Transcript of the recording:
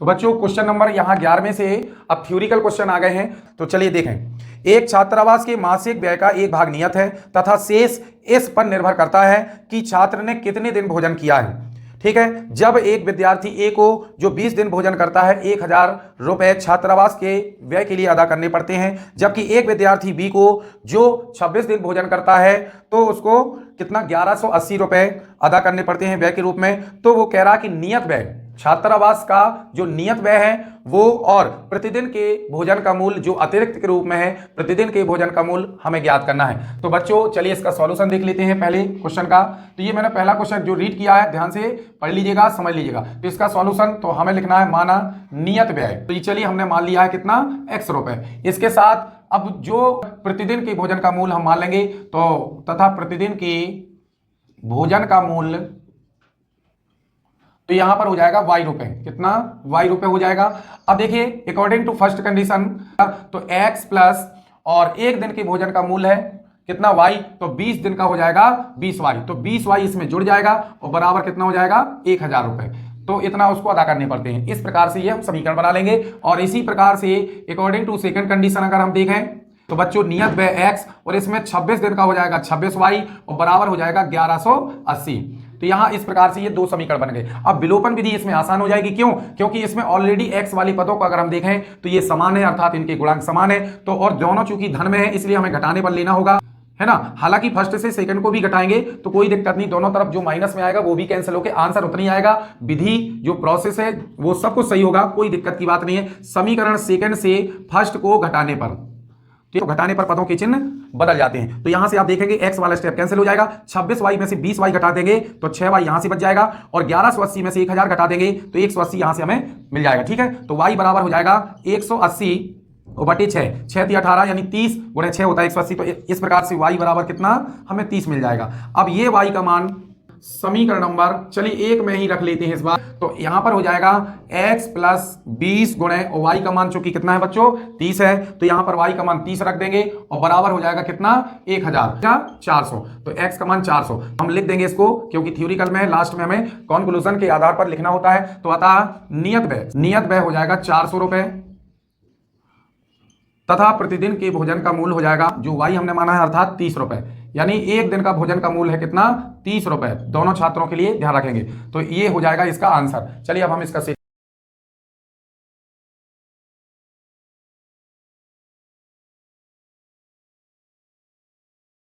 तो बच्चों question number यहाँ 11वें से अब थ्योरिकल क्वेश्चन आ गए हैं। तो चलिए देखें। एक छात्रावास के मासिक व्यय का एक भाग नियत है तथा शेष इस पर निर्भर करता है कि छात्र ने कितने दिन भोजन किया है। ठीक है, जब एक विद्यार्थी ए को जो 20 दिन भोजन करता है 1000 रुपए छात्रावास के व्यय के लिए अदा करने पड़ते हैं, जबकि एक विद्यार्थी बी को जो 26 दिन भोजन करता है तो उसको कितना 1180 रुपए अदा करने पड़ते हैं व्यय के रूप में। तो वो कह रहा कि नियत व्यय, छात्रावास का जो नियत व्यय है वो और प्रतिदिन के भोजन का मूल्य जो अतिरिक्त के रूप में है, प्रतिदिन के भोजन का मूल्य हमें ज्ञात करना है। तो बच्चों चलिए इसका सॉल्यूशन देख लेते हैं पहले क्वेश्चन का। तो ये मैंने पहला क्वेश्चन जो रीड किया है ध्यान से पढ़ लीजिएगा, समझ लीजिएगा। तो इसका सॉल्यूशन तो हमें लिखना है माना नियत व्यय, तो ये चलिए हमने मान लिया है कितना x रुपए। इसके साथ अब जो प्रतिदिन के भोजन का मूल्य हम मान लेंगे तो तथा प्रतिदिन के भोजन का मूल्य तो यहां पर हो जाएगा y रुपए, कितना y रुपए हो जाएगा। अब देखिए अकॉर्डिंग टू फर्स्ट कंडीशन तो x प्लस और एक दिन के भोजन का मूल्य है कितना y, तो 20 दिन का हो जाएगा 20y, तो 20y इसमें जुड़ जाएगा और बराबर कितना हो जाएगा 1000 रुपए। तो इतना उसको अदा करने पड़ते हैं। इस प्रकार से ये हम समीकरण बना लेंगे। और इसी प्रकार से अकॉर्डिंग टू सेकंड कंडीशन अगर हम देखें तो बच्चों नियत व्यय x और इसमें 26 दिन का हो जाएगा 26y और बराबर हो जाएगा 1180। तो यहां इस प्रकार से ये दो समीकरण बन गए। अब विलोपन विधि इसमें आसान हो जाएगी, क्यों? क्योंकि इसमें ऑलरेडी x वाली पदों को अगर हम देखें तो ये समान है, अर्थात इनके गुणांक समान है। तो और दोनों चूंकि धन में है इसलिए हमें घटाने पर लेना होगा, है ना। हालांकि फर्स्ट से सेकंड को भी घटाएंगे तो कोई दिक्कत नहीं, दोनों तरफ जो माइनस में आएगा वो भी कैंसिल होकर आंसर उतना ही आएगा। विधि जो प्रोसेस है वो सब कुछ सही होगा, कोई दिक्कत की बात नहीं है। समीकरण सेकंड से फर्स्ट को घटाने पर, तो घटाने पर पदों के चिन्ह बदल जाते हैं। तो यहां से आप देखेंगे x वाला स्टेप कैंसिल हो जाएगा, 26y में से 20y घटा देंगे तो 6y यहां से बच जाएगा और 1180 में से 1000 घटा देंगे तो 180 यहां से हमें मिल जाएगा। ठीक है, तो y बराबर हो जाएगा 180 बटे 6, 6 × 18 यानी 30 × 6 होता है 180। तो इस प्रकार से y बराबर कितना हमें 30 मिल जाएगा। अब ये y का मान समीकरण नंबर चलिए 1 में ही रख लेते हैं इस बार। तो यहां पर हो जाएगा x प्लस 20 गुणे और y का मान चूंकि कितना है बच्चों 30 है, तो यहां पर y का मान 30 रख देंगे और बराबर हो जाएगा कितना 1400। तो x का मान 400 हम लिख देंगे इसको, क्योंकि थ्योरिकल में लास्ट में हमें कंक्लूजन के आधार पर लिखना होता है। तो अतः नियत व्यय हो जाएगा 400 रुपए तथा प्रतिदिन के भोजन का मूल्य हो जाएगा जो y हमने माना है अर्थात 30 रुपए, यानी एक दिन का भोजन का मूल्य है कितना 30 रुपए। दोनों छात्रों के लिए ध्यान रखेंगे। तो ये हो जाएगा इसका आंसर। चलिए अब हम इसका